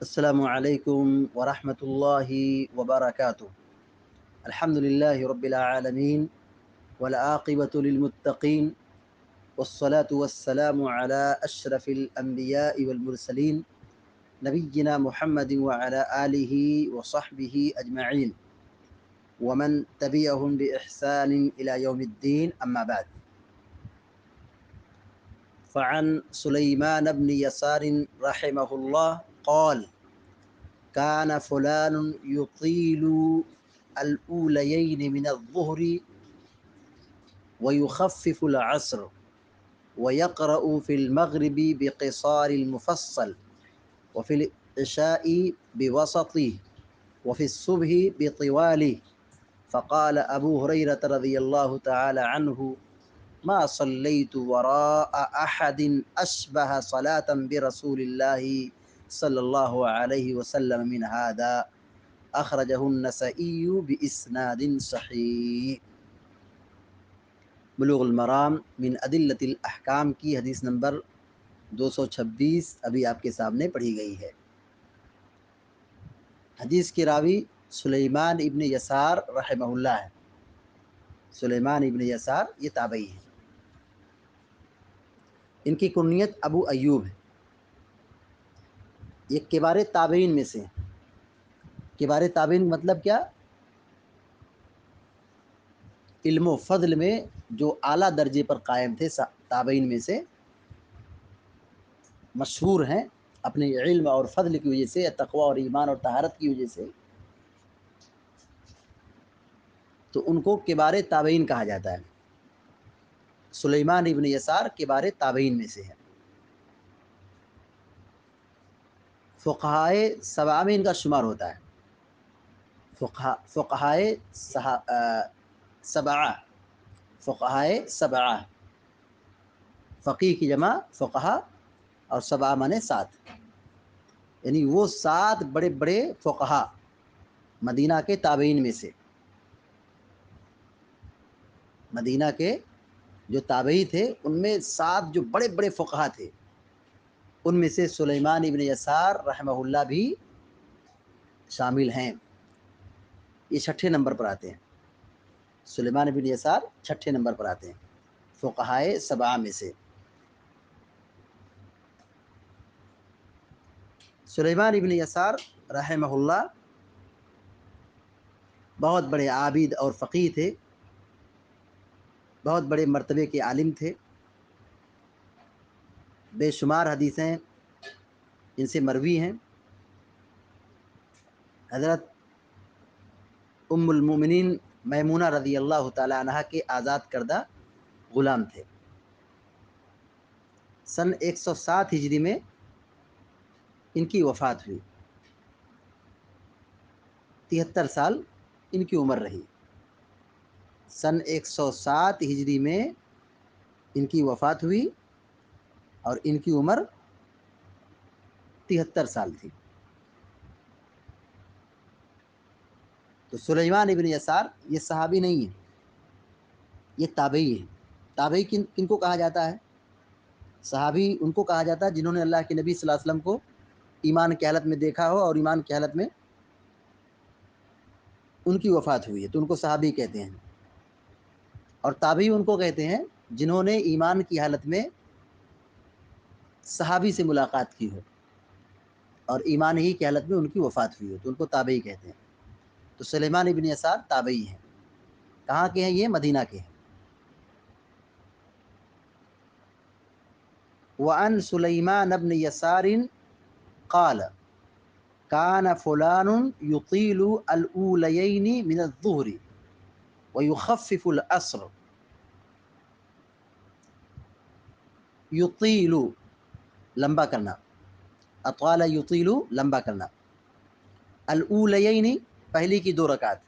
السلام علیکم ورحمۃ اللہ وبرکاتہ۔ الحمد للہ رب العالمین والعاقبۃ للمتقین والصلاة والسلام علی اشرف الانبیاء والمرسلین نبینا محمد وعلی آلہ وصحبہ اجمعین ومن تبعهم بإحسان إلى يوم الدين أما بعد، فعن سليمان بن يسار رحمه الله قال: كان فلان يطيل الأوليين من الظهر ويخفف العصر ويقرأ في المغرب بقصار المفصل وفي العشاء بوسطه وفي الصبح بطواله. فقال أبو هريرة رضي الله تعالى عنه: ما صليت وراء أحد أشبه صلاة برسول الله صلی اللہ علیہ وسلم من هذا، اخرجہ النسائی باسناد صحیح۔ بلوغ المرام من ادلۃ الاحکام کی حدیث نمبر 226 ابھی آپ کے سامنے پڑھی گئی ہے۔ حدیث کے راوی سلیمان ابن یسار رحمہ اللہ ہے۔ سلیمان ابن یسار یہ تابعی ہیں، ان کی کنیت ابو ایوب ہے، یہ کبار تابعین میں سے ہیں۔ کبار تابعین مطلب کیا؟ علم و فضل میں جو اعلیٰ درجے پر قائم تھے، تابعین میں سے مشہور ہیں اپنے علم اور فضل کی وجہ سے، تقوی اور ایمان اور طہارت کی وجہ سے، تو ان کو کبار تابعین کہا جاتا ہے۔ سلیمان ابن یسار کبار تابعین میں سے ہے۔ فقہائے سبعہ میں ان کا شمار ہوتا ہے۔ فقہائے سبعہ، فقہائے سبعہ، فقیہ کی جمع فقہا اور سبعہ مانے 7، یعنی وہ 7 بڑے بڑے فقہا مدینہ کے تابعین میں سے۔ مدینہ کے جو تابعی تھے ان میں 7 جو بڑے بڑے فقہا تھے، ان میں سے سلیمان ابن یسار رحمہ اللہ بھی شامل ہیں۔ یہ 6 نمبر پر آتے ہیں۔ سلیمان ابن یسار 6 نمبر پر آتے ہیں فقہائے سبعہ میں سے۔ سلیمان ابن یسار رحمہ اللہ بہت بڑے عابد اور فقیہ تھے، بہت بڑے مرتبے کے عالم تھے۔ بے شمار حدیثیں ان سے مروی ہیں۔ حضرت ام المومنین میمونہ رضی اللہ تعالی عنہ کے آزاد کردہ غلام تھے۔ سن 107 ہجری میں ان کی وفات ہوئی، 73 سال ان کی عمر رہی۔ سن 107 ہجری میں ان کی وفات ہوئی اور ان کی عمر 73 سال تھی۔ تو سلیمان ابن یسار یہ صحابی نہیں ہے، یہ تابعی ہیں۔ تابعی کن کو کہا جاتا ہے؟ صحابی ان کو کہا جاتا ہے جنہوں نے اللہ کے نبی صلی اللہ علیہ وسلم کو ایمان کی حالت میں دیکھا ہو اور ایمان کی حالت میں ان کی وفات ہوئی ہے، تو ان کو صحابی کہتے ہیں۔ اور تابعی ان کو کہتے ہیں جنہوں نے ایمان کی حالت میں صحابی سے ملاقات کی ہو اور ایمان ہی کی حالت میں ان کی وفات ہوئی ہو، تو ان کو تابعی کہتے ہیں۔ تو سلیمان ابن یسار تابعی ہیں۔ کہاں کے ہیں یہ؟ مدینہ کے ہیں۔ وعن سلیمان بن یسار قال: كان فلان يطيل الأوليين من الظهر ويخفف العصر. يطيل لمبا کرنا، اطال يطيل لمبا کرنا۔ الاولیین پہلی کی 2 رکعت،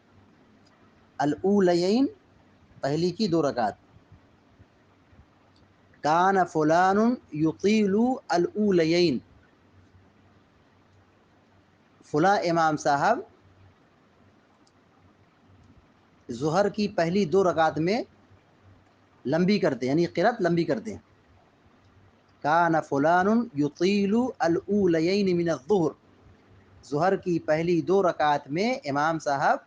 الاولیین پہلی کی 2 رکعت۔ کان فلان یطیل الاولیین، فلاں امام صاحب ظہر کی پہلی 2 رکعت میں لمبی کرتے ہیں، یعنی قرات لمبی کرتے ہیں۔ کان فلان یطیل الاولیین من الظہر، ظہر کی پہلی 2 رکعت میں امام صاحب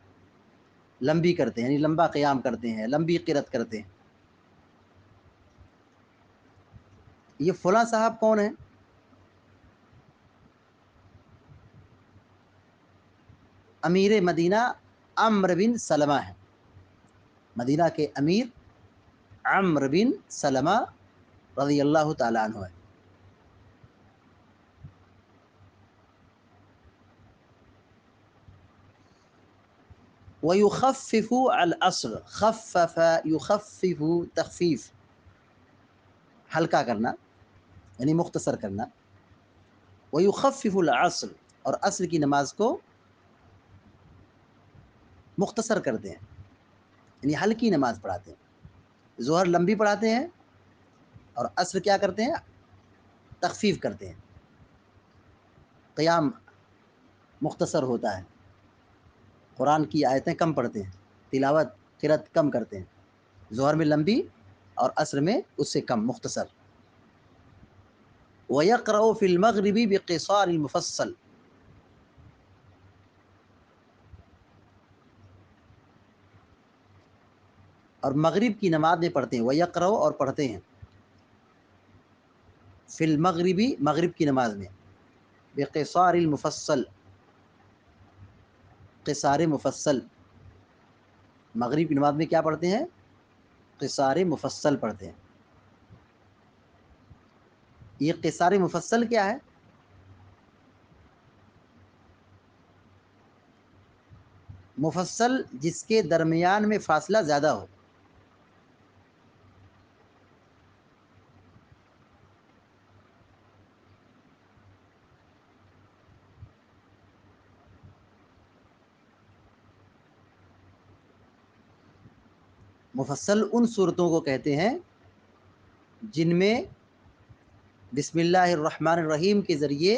لمبی کرتے ہیں، یعنی لمبا قیام کرتے ہیں، لمبی قرات کرتے ہیں۔ یہ فلاں صاحب کون ہیں؟ امیر مدینہ عمرو بن سلمہ ہیں، مدینہ کے امیر عمرو بن سلمہ رضی اللہ تعالیٰ عنہ ہے۔ وَيُخَفِّفُ الْعَصْرَ، خفف يخفف تخفیف، ہلکا کرنا یعنی مختصر کرنا۔ وَيُخَفِّفُ الْعَصْرَ، اور عصر کی نماز کو مختصر کرتے ہیں، یعنی ہلکی نماز پڑھاتے ہیں۔ ظہر لمبی پڑھاتے ہیں اور عصر کیا کرتے ہیں؟ تخفیف کرتے ہیں، قیام مختصر ہوتا ہے، قرآن کی آیتیں کم پڑھتے ہیں، تلاوت قرات کم کرتے ہیں، ظہر میں لمبی اور عصر میں اس سے کم، مختصر۔ وَيَقْرَأُ فِي الْمَغْرِبِ بِقِصَارِ الْمُفَصَّل، اور مغرب کی نماز میں پڑھتے ہیں، وَيَقْرَأُ، اور پڑھتے ہیں، فی المغربی، مغرب کی نماز میں، بقصار المفصل، قصار مفصل، مغرب کی نماز میں کیا پڑھتے ہیں؟ قصار مفصل پڑھتے ہیں۔ یہ قصار مفصل کیا ہے؟ مفصل جس کے درمیان میں فاصلہ زیادہ ہو۔ مفصل ان صورتوں کو کہتے ہیں جن میں بسم اللہ الرحمن الرحیم کے ذریعے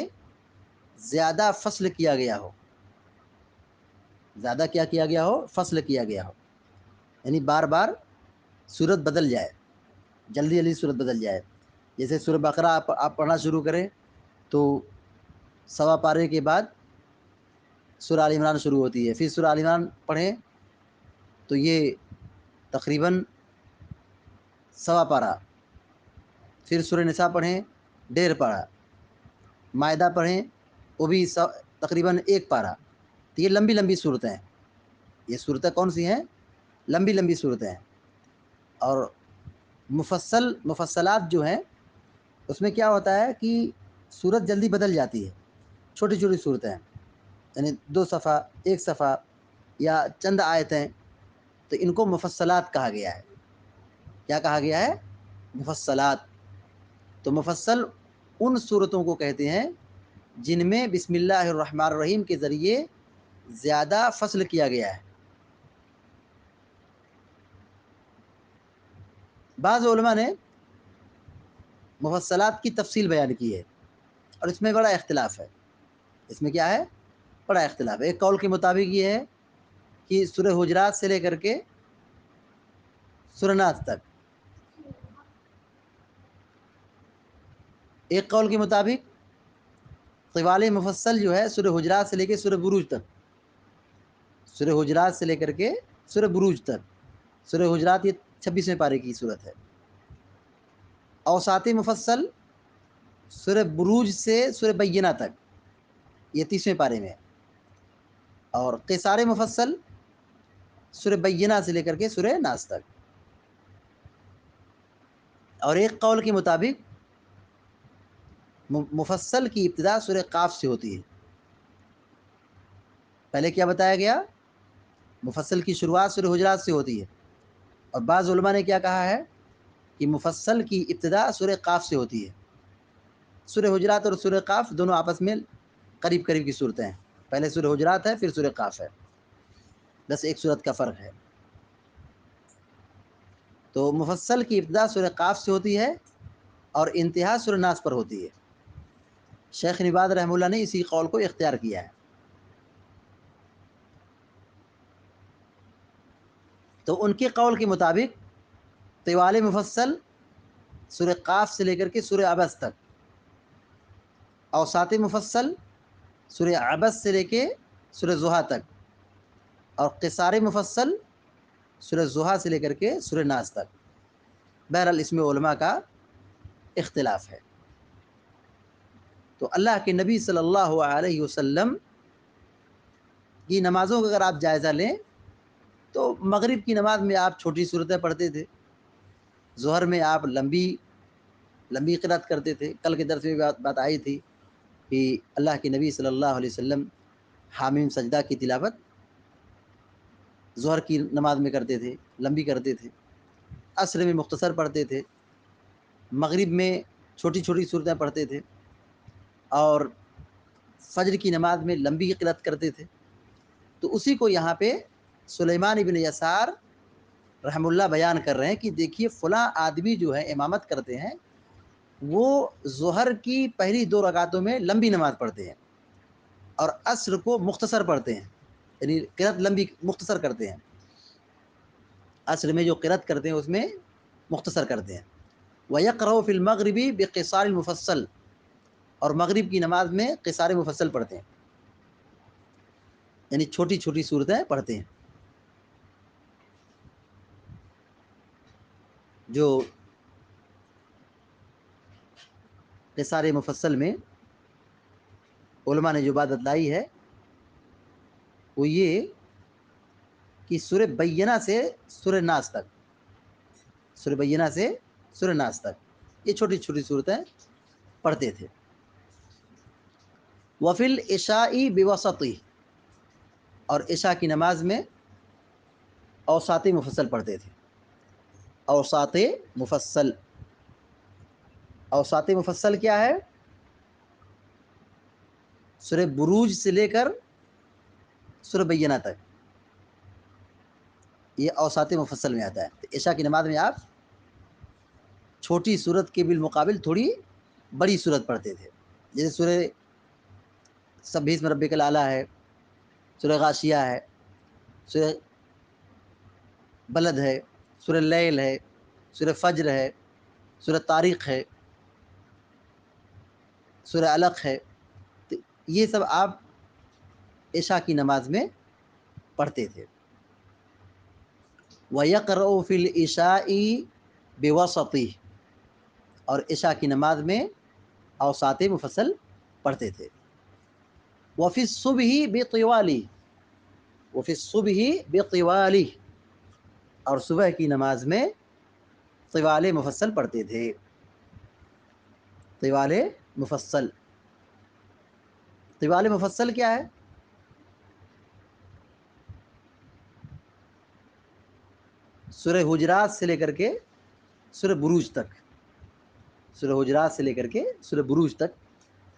زیادہ فصل کیا گیا ہو، زیادہ کیا گیا ہو؟ فصل کیا گیا ہو، یعنی بار بار صورت بدل جائے، جلدی جلدی صورت بدل جائے۔ جیسے سورہ بقرہ آپ پڑھنا شروع کریں تو سوا پارے کے بعد سورہ آل عمران شروع ہوتی ہے، پھر سورہ آل عمران پڑھیں تو یہ تقریباً سوا پارہ، پھر سورہ نساء پڑھیں 1.5 پارہ، مائدہ پڑھیں وہ بھی تقریباً 1 پارہ۔ تو یہ لمبی لمبی صورتیں ہیں، یہ صورتیں کون سی ہیں؟ لمبی لمبی صورتیں ہیں۔ اور مفصلات جو ہیں اس میں کیا ہوتا ہے کہ صورت جلدی بدل جاتی ہے، چھوٹی چھوٹی صورتیں ہیں، یعنی 2 صفحہ، 1 صفحہ یا چند آیتیں، تو ان کو مفصلات کہا گیا ہے۔ کیا کہا گیا ہے؟ مفصلات۔ تو مفصل ان صورتوں کو کہتے ہیں جن میں بسم اللہ الرحمن الرحیم کے ذریعے زیادہ فصل کیا گیا ہے۔ بعض علماء نے مفصلات کی تفصیل بیان کی ہے اور اس میں بڑا اختلاف ہے۔ اس میں کیا ہے؟ بڑا اختلاف ہے۔ ایک قول کے مطابق یہ ہے کہ سورہ حجرات سے لے کر کے سورہ ناس تک، ایک قول کے مطابق طوال مفصل جو ہے سورہ حجرات سے لے کے سورہ بروج تک، سورہ حجرات سے لے کر کے سورہ بروج تک، سورہ حجرات یہ 26ویں پارے کی صورت ہے۔ اوساط مفصل سورہ بروج سے سورہ بینہ تک، یہ 30ویں پارے میں، اور قصار مفصل سورہ بینہ سے لے کر کے سورہ ناس تک۔ اور ایک قول کے مطابق مفصل کی ابتدا سورہ قاف سے ہوتی ہے۔ پہلے کیا بتایا گیا؟ مفصل کی شروعات سورہ حجرات سے ہوتی ہے، اور بعض علماء نے کیا کہا ہے کہ مفصل کی ابتدا سورہ قاف سے ہوتی ہے۔ سورہ حجرات اور سورہ قاف دونوں آپس میں قریب قریب کی صورتیں ہیں، پہلے سورہ حجرات ہے پھر سورہ قاف ہے، بس ایک صورت کا فرق ہے۔ تو مفصل کی ابتدا سورہ قاف سے ہوتی ہے اور انتہا سورہ ناس پر ہوتی ہے۔ شیخ ابن باز رحمہ اللہ نے اسی قول کو اختیار کیا ہے۔ تو ان کے قول کے مطابق طوال مفصل سورہ قاف سے لے کر کے سورہ عبس تک، اوساط مفصل سورہ عبس سے لے کے سورہ ضحیٰ تک، اور قصار مفصل سورہ ضحیٰ سے لے کر کے سورہ ناس تک۔ بہرحال اس میں علماء کا اختلاف ہے۔ تو اللہ کے نبی صلی اللہ علیہ وسلم کی نمازوں کا اگر آپ جائزہ لیں تو مغرب کی نماز میں آپ چھوٹی صورتیں پڑھتے تھے، ظہر میں آپ لمبی قرات کرتے تھے۔ کل کے درس میں بات آئی تھی کہ اللہ کے نبی صلی اللہ علیہ وسلم حامیم سجدہ کی تلاوت ظہر کی نماز میں کرتے تھے، لمبی کرتے تھے، عصر میں مختصر پڑھتے تھے، مغرب میں چھوٹی چھوٹی صورتیں پڑھتے تھے، اور فجر کی نماز میں لمبی قرات کرتے تھے۔ تو اسی کو یہاں پہ سلیمان ابن یسار رحم اللہ بیان کر رہے ہیں کہ دیکھیے فلاں آدمی جو ہے امامت کرتے ہیں، وہ ظہر کی پہلی 2 رکعتوں میں لمبی نماز پڑھتے ہیں اور عصر کو مختصر پڑھتے ہیں، یعنی قرات لمبی مختصر کرتے ہیں، عصر میں جو قرات کرتے ہیں اس میں مختصر کرتے ہیں۔ وَيَقْرَأُ فِي الْمَغْرِبِ بِقِصَارِ الْمُفَصَّل، اور مغرب کی نماز میں قصار مفصل پڑھتے ہیں، یعنی چھوٹی چھوٹی صورتیں پڑھتے ہیں۔ جو قصار مفصل میں علماء نے جو بات بتلائی ہے وہ یہ کہ سورہ بینہ سے سورہ ناس تک، سورہ بینہ سے سورہ ناس تک یہ چھوٹی چھوٹی صورتیں پڑھتے تھے۔ وفی العشاء بوسطی، اور عشاء کی نماز میں اوساط مفصل پڑھتے تھے۔ اوساط مفصل، اوساط مفصل کیا ہے؟ سورہ بروج سے لے کر سورہ بینہ تک یہ اوساط مفصل میں آتا ہے۔ تو عشاء کی نماز میں آپ چھوٹی صورت کے بالمقابل تھوڑی بڑی صورت پڑھتے تھے، جیسے سورہ سبح اسم ربک الاعلیٰ ہے، سورہ غاشیہ ہے، سورہ بلد ہے، سورہ لیل ہے، سورہ فجر ہے، سورہ طارق ہے، سورہ علق ہے۔ تو یہ سب آپ عشاء کی نماز میں پڑھتے تھے۔ وَيَقْرَأُ فِي الْعِشَاءِ بِوَسَطِهِ، اور عشاء کی نماز میں اوساط مفصل پڑھتے تھے۔ وَفِي الصُّبْحِ بِطِوَالِهِ، وَفِي الصُّبْحِ بِطِوَالِهِ، اور صبح کی نماز میں طوال مفصل پڑھتے تھے۔ طوال مفصل، طوال مفصل کیا ہے؟ سورہ حجرات سے لے کر کے سورہ بروج تک، سورہ حجرات سے لے کر کے سورہ بروج تک،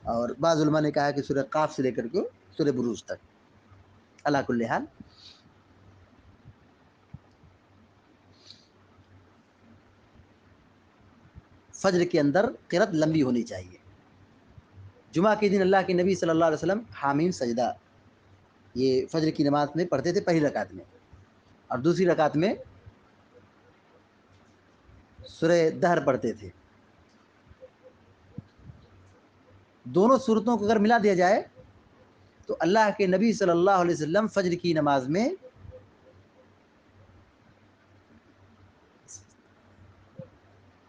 اور بعض علماء نے کہا کہ سورہ قاف سے لے کر کے سورہ بروج تک۔ علی کل حال فجر کے اندر قرات لمبی ہونی چاہیے۔ جمعہ کے دن اللہ کے نبی صلی اللہ علیہ وسلم حامیم سجدہ یہ فجر کی نماز میں پڑھتے تھے پہلی رکعت میں، اور دوسری رکعت میں سورہ دہر پڑھتے تھے۔ دونوں صورتوں کو اگر ملا دیا جائے تو اللہ کے نبی صلی اللہ علیہ وسلم فجر کی نماز میں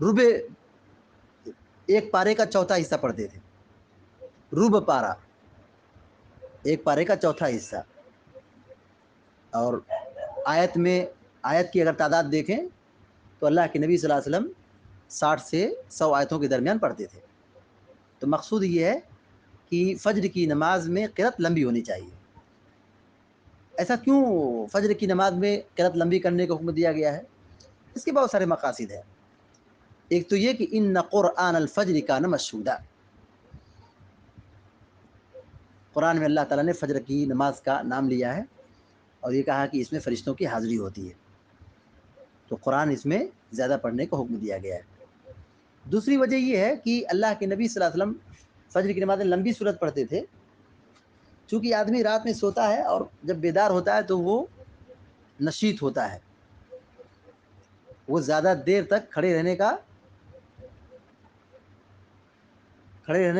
ربع ایک پارے کا چوتھا حصہ پڑھتے تھے، ربع پارہ ایک پارے کا چوتھا حصہ۔ اور آیت میں، آیت کی اگر تعداد دیکھیں تو اللہ کے نبی صلی اللہ علیہ وسلم 60 سے 100 آیتوں کے درمیان پڑھتے تھے۔ تو مقصود یہ ہے کہ فجر کی نماز میں قرات لمبی ہونی چاہیے۔ ایسا کیوں فجر کی نماز میں قرات لمبی کرنے کا حکم دیا گیا ہے؟ اس کے بہت سارے مقاصد ہیں۔ ایک تو یہ کہ ان قرآن الفجر کان مشہودا، قرآن میں اللہ تعالیٰ نے فجر کی نماز کا نام لیا ہے اور یہ کہا کہ اس میں فرشتوں کی حاضری ہوتی ہے، تو قرآن اس میں زیادہ پڑھنے کا حکم دیا گیا ہے۔ دوسری وجہ یہ ہے کہ اللہ کے نبی صلی اللہ علیہ وسلم فجر کی نماز میں لمبی صورت پڑھتے تھے، چونکہ آدمی رات میں سوتا ہے اور جب بیدار ہوتا ہے تو وہ نشیط ہوتا ہے، وہ زیادہ دیر تک کھڑے رہنے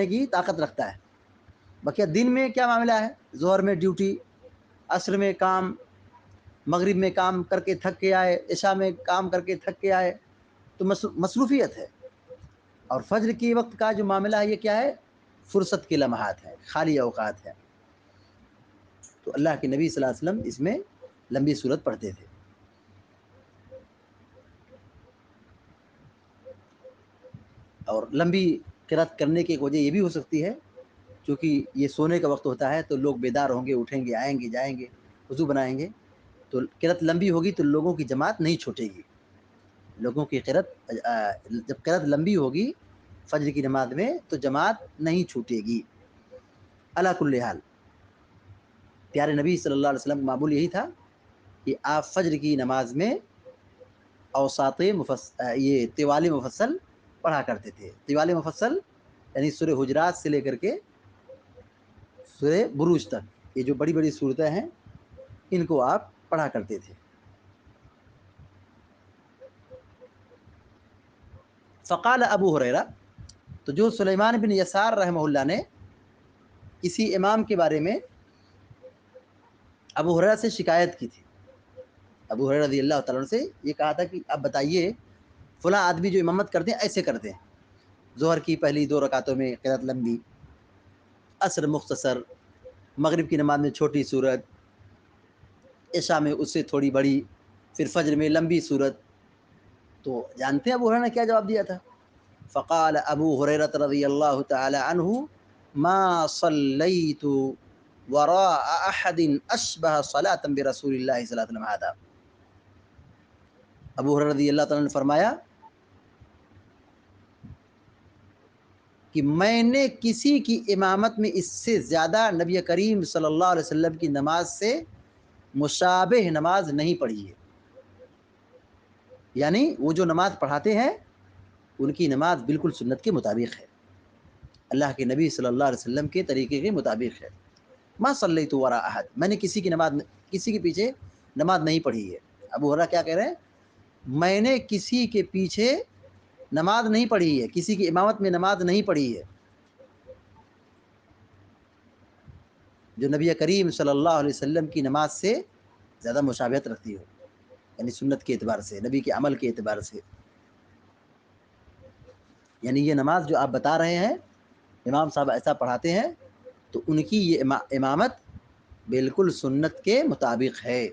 کی طاقت رکھتا ہے۔ بقیہ دن میں کیا معاملہ ہے؟ ظہر میں ڈیوٹی، عصر میں کام، مغرب میں کام کر کے تھک کے آئے، عشاء میں کام کر کے تھک کے آئے، تو مصروفیت ہے۔ اور فجر کے وقت کا جو معاملہ ہے یہ کیا ہے؟ فرصت کے لمحات ہیں، خالی اوقات ہیں۔ تو اللہ کے نبی صلی اللہ علیہ وسلم اس میں لمبی صورت پڑھتے تھے۔ اور لمبی قرات کرنے کی ایک وجہ یہ بھی ہو سکتی ہے کیونکہ یہ سونے کا وقت ہوتا ہے، تو لوگ بیدار ہوں گے، اٹھیں گے، آئیں گے، جائیں گے، وضو بنائیں گے، تو قرات لمبی ہوگی تو لوگوں کی جماعت نہیں چھوٹے گی۔ لوگوں کی جب قرات لمبی ہوگی فجر کی نماز میں تو جماعت نہیں چھوٹے گی۔ علی کل حال پیارے نبی صلی اللہ علیہ وسلم کا معمول یہی تھا کہ آپ فجر کی نماز میں اوساط یہ طوال مفصل پڑھا کرتے تھے۔ طوال مفصل یعنی سورہ حجرات سے لے کر کے سورہ بروج تک، یہ جو بڑی بڑی صورتیں ہیں ان کو آپ پڑھا کرتے تھے۔ فقال ابو ہریرہ، تو جو سلیمان بن یسار رحمہ اللہ نے کسی امام کے بارے میں ابو ہریرہ سے شکایت کی تھی، ابو ہریرہ رضی اللہ تعالیٰ عنہ سے یہ کہا تھا کہ اب بتائیے فلاں آدمی جو امامت کرتے ہیں ایسے کرتے ہیں، ظہر کی پہلی 2 رکعتوں میں قرات لمبی، عصر مختصر، مغرب کی نماز میں چھوٹی صورت، عشاء میں اس سے تھوڑی بڑی، پھر فجر میں لمبی صورت۔ تو جانتے ہیں ابو ہریرہ نے کیا جواب دیا تھا؟ فقال ابو ہریرہ رضی اللہ تعالی عنہ ما صلیت وراء احد اشبہ صلاۃ برسول اللہ صلی اللہ علیہ وسلم هذا۔ ابو ہریرہ رضی اللہ تعالی عنہ نے فرمایا کہ میں نے کسی کی امامت میں اس سے زیادہ نبی کریم صلی اللہ علیہ وسلم کی نماز سے مشابہ نماز نہیں پڑھی ہے۔ یعنی وہ جو نماز پڑھاتے ہیں ان کی نماز بالکل سنت کے مطابق ہے، اللہ کے نبی صلی اللہ علیہ وسلم کے طریقے کے مطابق ہے۔ ما صلیت وراء احد، میں نے کسی کے پیچھے نماز نہیں پڑھی ہے۔ ابو ہریرہ کیا کہہ رہے ہیں؟ میں نے کسی کے پیچھے نماز نہیں پڑھی ہے، کسی کی امامت میں نماز نہیں پڑھی ہے جو نبی کریم صلی اللہ علیہ وسلم کی نماز سے زیادہ مشابہت رکھتی ہو، یعنی سنت کے اعتبار سے، نبی کے عمل کے اعتبار سے۔ یعنی یہ نماز جو آپ بتا رہے ہیں امام صاحب ایسا پڑھاتے ہیں تو ان کی یہ امامت بالکل سنت کے مطابق ہے۔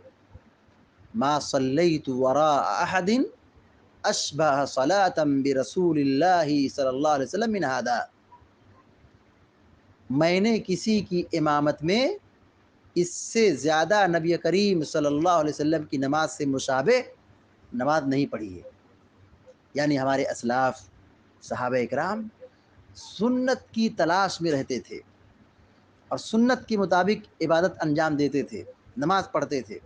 ما صلیت وراء احد اشبہ صلاۃ برسول اللہ صلی اللہ علیہ وسلم من هذا، میں نے کسی کی امامت میں اس سے زیادہ نبی کریم صلی اللہ علیہ وسلم کی نماز سے مشابہ نماز نہیں پڑھی ہے۔ یعنی ہمارے اسلاف صحابہ اکرام سنت کی تلاش میں رہتے تھے اور سنت کے مطابق عبادت انجام دیتے تھے، نماز پڑھتے تھے،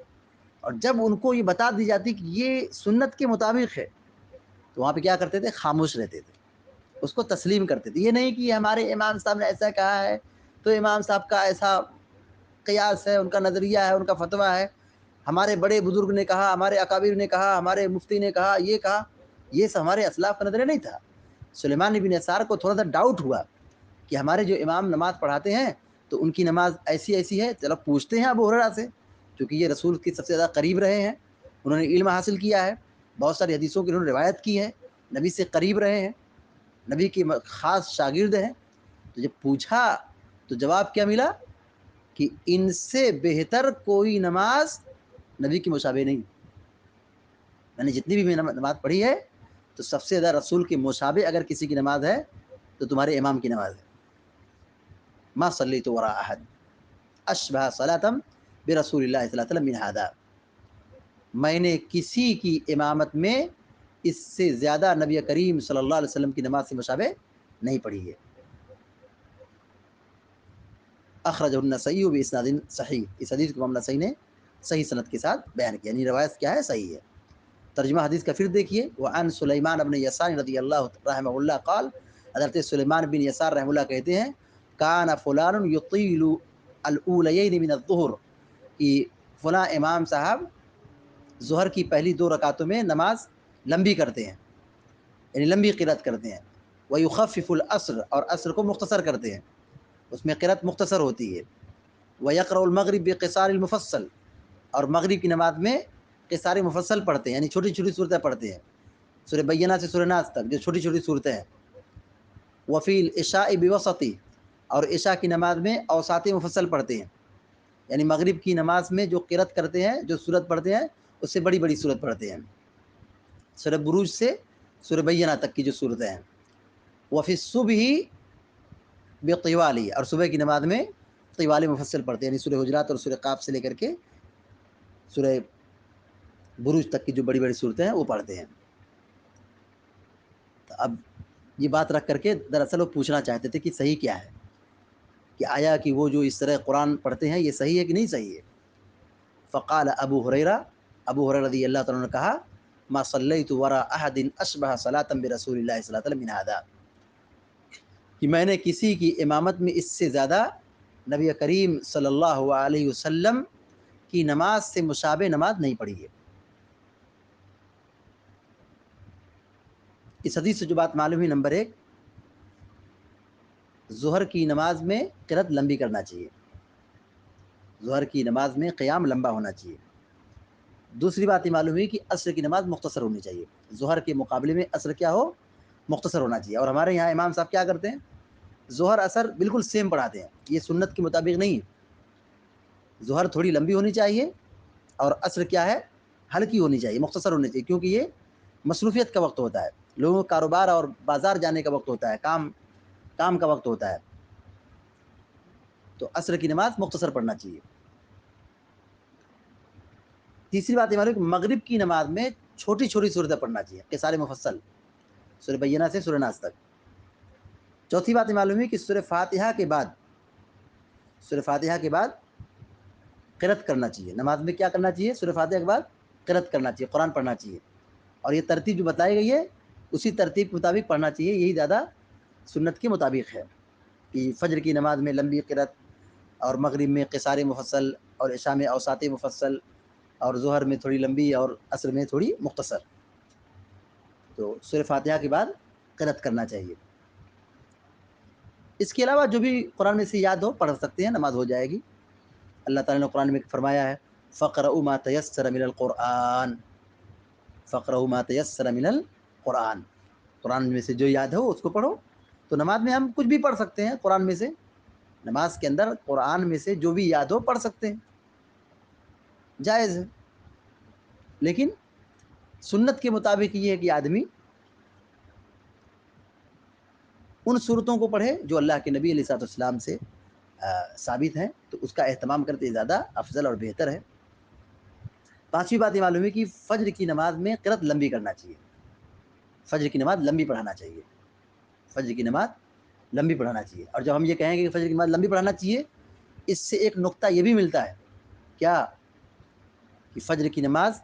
اور جب ان کو یہ بتا دی جاتی کہ یہ سنت کے مطابق ہے تو وہاں پہ کیا کرتے تھے؟ خاموش رہتے تھے، اس کو تسلیم کرتے تھے۔ یہ نہیں کہ ہمارے امام صاحب نے ایسا کہا ہے تو امام صاحب کا ایسا قیاس ہے، ان کا نظریہ ہے، ان کا فتویٰ ہے، ہمارے بڑے بزرگ نے کہا، ہمارے اکابر نے کہا، ہمارے مفتی نے کہا، یہ کہا۔ یہ سب ہمارے اسلاف کا نظریہ نہیں تھا۔ سلیمان بن یسار کو تھوڑا سا ڈاؤٹ ہوا کہ ہمارے جو امام نماز پڑھاتے ہیں تو ان کی نماز ایسی ایسی ہے، چلو پوچھتے ہیں ابو ہریرہ سے، کیونکہ یہ رسول کی سب سے زیادہ قریب رہے ہیں، انہوں نے علم حاصل کیا ہے، بہت ساری حدیثوں کی انہوں نے روایت کی ہے، نبی سے قریب رہے ہیں، نبی کے خاص شاگرد ہیں۔ تو جب پوچھا تو جواب کیا ملا کہ ان سے بہتر کوئی نماز نبی کی مشابہ نہیں۔ میں نے جتنی بھی میں نماز پڑھی ہے تو سب سے زیادہ رسول کے مشابہ اگر کسی کی نماز ہے تو تمہارے امام کی نماز ہے۔ ما صلیت وراء احد اشبہ صلاۃ برسول اللہ صلی اللہ علیہ وسلم من هذا، میں نے کسی کی امامت میں اس سے زیادہ نبی کریم صلی اللہ علیہ وسلم کی نماز سے مشابہ نہیں پڑھی ہے۔ اخرجہ النسائی باسناد صحیح، اس حدیث کو امام نسائی نے صحیح سند کے ساتھ بیان کیا، یعنی روایت کیا ہے؟ صحیح ہے۔ ترجمہ حدیث کا پھر دیکھیے، وعن سلیمان بن یسار رضی اللہ رحمہ اللہ قال، حضرت سلیمان بن یسار رحمہ اللہ کہتے ہیں کان فلان یطیل الاولیین من الظہر، کہ فلاں امام صاحب ظہر کی پہلی 2 رکعتوں میں نماز لمبی کرتے ہیں، یعنی لمبی قرات کرتے ہیں، ویخفف العصر، اور عصر کو مختصر کرتے ہیں، اس میں قرأت مختصر ہوتی ہے. وَيَقْرَأُ الْمَغْرِبِ بِقِصَارِ الْمُفَصَّل، اور مغرب کی نماز میں قصار مفصل پڑھتے ہیں، یعنی چھوٹی چھوٹی صورتیں پڑھتے ہیں، سورہ بینہ سے سورہ ناس تک جو چھوٹی چھوٹی صورتیں ہیں. وفی العشاء بوسطی، اور عشاء کی نماز میں اوساط مفصل پڑھتے ہیں، یعنی مغرب کی نماز میں جو قرأت کرتے ہیں، جو صورت پڑھتے ہیں، اس سے بڑی بڑی صورت پڑھتے ہیں، سورہ بروج سے سورہ بینہ تک کی جو صورتیں ہیں. وفی الصبح بطوالی، اور صبح کی نماز میں طوال مفصل پڑھتے ہیں، یعنی سورہ حجرات اور سورہ قاف سے لے کر کے سورہ بروج تک کی جو بڑی بڑی صورتیں ہیں وہ پڑھتے ہیں. تو اب یہ بات رکھ کر کے دراصل وہ پوچھنا چاہتے تھے کہ صحیح کیا ہے، کہ آیا کہ وہ جو اس طرح قرآن پڑھتے ہیں یہ صحیح ہے کہ نہیں صحیح ہے. فقال ابو ہریرہ رضی اللہ تعالیٰ نے کہا ما صلیت وراء احد اشبہ صلاۃ برسول اللہ صلی اللہ علیہ وسلم من هذا، کہ میں نے کسی کی امامت میں اس سے زیادہ نبی کریم صلی اللہ علیہ وسلم کی نماز سے مشابہ نماز نہیں پڑھی ہے. اس حدیث سے جو بات معلوم ہوئی، نمبر 1، ظہر کی نماز میں قرأت لمبی کرنا چاہیے، ظہر کی نماز میں قیام لمبا ہونا چاہیے. دوسری بات یہ معلوم ہوئی کہ عصر کی نماز مختصر ہونی چاہیے، ظہر کے مقابلے میں عصر کیا ہو، مختصر ہونا چاہیے. اور ہمارے یہاں امام صاحب کیا کرتے ہیں، ظہر عصر بالکل سیم پڑھاتے ہیں، یہ سنت کے مطابق نہیں ہے. ظہر تھوڑی لمبی ہونی چاہیے اور عصر کیا ہے، ہلکی ہونی چاہیے، مختصر ہونی چاہیے، کیونکہ یہ مصروفیت کا وقت ہوتا ہے، لوگوں کا کاروبار اور بازار جانے کا وقت ہوتا ہے، کام کا وقت ہوتا ہے. تو عصر کی نماز مختصر پڑھنا چاہیے. تیسری بات یہ معلوم ہے کہ مغرب کی نماز میں چھوٹی چھوٹی صورتیں پڑھنا چاہیے، قصار مفصل، سورہ بینہ سے سورہ ناس تک. چوتھی بات یہ معلوم ہے کہ سورہ فاتحہ کے بعد قرأت کرنا چاہیے. نماز میں کیا کرنا چاہیے، سورہ فاتحہ کے بعد قرأت کرنا چاہیے، قرآن پڑھنا چاہیے. اور یہ ترتیب جو بتائی گئی ہے اسی ترتیب کے مطابق پڑھنا چاہیے، یہی زیادہ سنت کے مطابق ہے. کہ فجر کی نماز میں لمبی قرأت، اور مغرب میں قصار مفصل، اور عشاء میں اوساط مفصل، اور ظہر میں تھوڑی لمبی، اور عصر میں تھوڑی مختصر. تو سورہ فاتحہ کے بعد قرأت کرنا چاہیے. اس کے علاوہ جو بھی قرآن میں سے یاد ہو پڑھ سکتے ہیں، نماز ہو جائے گی. اللہ تعالیٰ نے قرآن میں فرمایا ہے فَقْرَؤْا مَا تَيَسَّرَ مِنَ الْقُرْآنِ، فَقْرَؤْا مَا تَيَسَّرَ مِنَ الْقُرْآنِ، قرآن میں سے جو یاد ہو اس کو پڑھو. تو نماز میں ہم کچھ بھی پڑھ سکتے ہیں، قرآن میں سے، نماز کے اندر قرآن میں سے جو بھی یاد ہو پڑھ سکتے ہیں، جائز ہے. لیکن سنت کے مطابق یہ ہے کہ آدمی ان صورتوں کو پڑھے جو اللہ کے نبی علیہ الصلوۃ والسلام سے ثابت ہیں، تو اس کا اہتمام کرتے زیادہ افضل اور بہتر ہے. پانچویں بات یہ معلوم ہے کہ فجر کی نماز میں قرأت لمبی کرنا چاہیے، فجر کی نماز لمبی پڑھانا چاہیے، فجر کی نماز لمبی پڑھانا چاہیے. اور جب ہم یہ کہیں گے کہ فجر کی نماز لمبی پڑھانا چاہیے، اس سے ایک نقطہ یہ بھی ملتا ہے کیا، کہ فجر کی نماز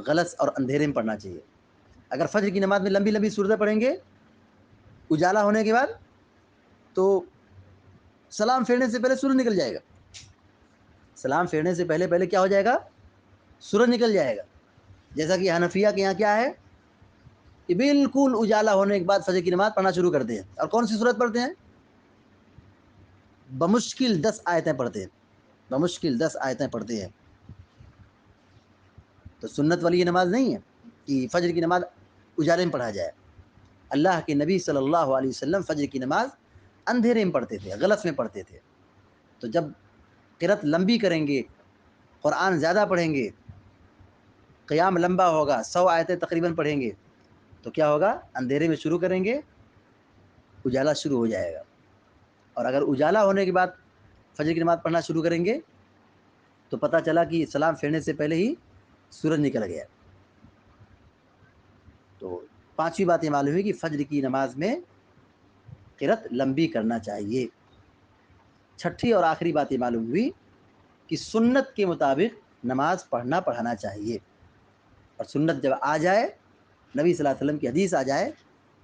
غلط اور اندھیرے میں پڑھنا چاہیے. اگر فجر کی نماز میں لمبی لمبی صورتیں پڑھیں گے اجالا ہونے کے بعد، تو سلام پھیرنے سے پہلے سورج نکل جائے گا، سلام پھیرنے سے پہلے کیا ہو جائے گا، سورج نکل جائے گا. جیسا کہ حنفیہ کے یہاں کیا ہے کہ بالکل اجالا ہونے کے بعد فجر کی نماز پڑھنا شروع کرتے ہیں. اور کون سی صورت پڑھتے ہیں، بمشکل 10 آیتیں پڑھتے ہیں، بمشکل 10 آیتیں پڑھتے ہیں. تو سنت والی یہ نماز نہیں ہے کہ فجر کی نماز اجالے میں پڑھا جائے. اللہ کے نبی صلی اللہ علیہ وسلم فجر کی نماز اندھیرے میں پڑھتے تھے، غلط میں پڑھتے تھے. تو جب قرأت لمبی کریں گے، قرآن زیادہ پڑھیں گے، قیام لمبا ہوگا، 100 آیتیں تقریباً پڑھیں گے، تو کیا ہوگا، اندھیرے میں شروع کریں گے، اجالا شروع ہو جائے گا. اور اگر اجالا ہونے کے بعد فجر کی نماز پڑھنا شروع کریں گے تو پتہ چلا کہ سلام پھیرنے سے پہلے ہی سورج نکل گیا. تو پانچویں بات یہ معلوم ہے کہ فجر کی نماز میں قرأت لمبی کرنا چاہیے. چھٹی اور آخری بات یہ معلوم ہوئی کہ سنت کے مطابق نماز پڑھانا چاہیے. اور سنت جب آ جائے، نبی صلی اللہ علیہ وسلم کی حدیث آ جائے،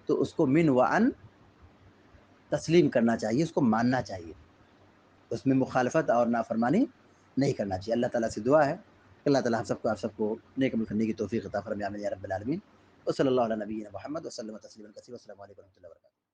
تو اس کو من و ان تسلیم کرنا چاہیے، اس کو ماننا چاہیے، اس میں مخالفت اور نافرمانی نہیں کرنا چاہیے. اللہ تعالیٰ سے دعا ہے کہ اللہ تعالیٰ آپ سب کو نیک عمل کرنے کی توفیق عطا فرمائے، آمین یا رب العالمین. وصلی اللہ علی نبینا محمد وسلم تسلیما کثیرا. السلام علیکم و رحمۃ اللہ وبرکاتہ.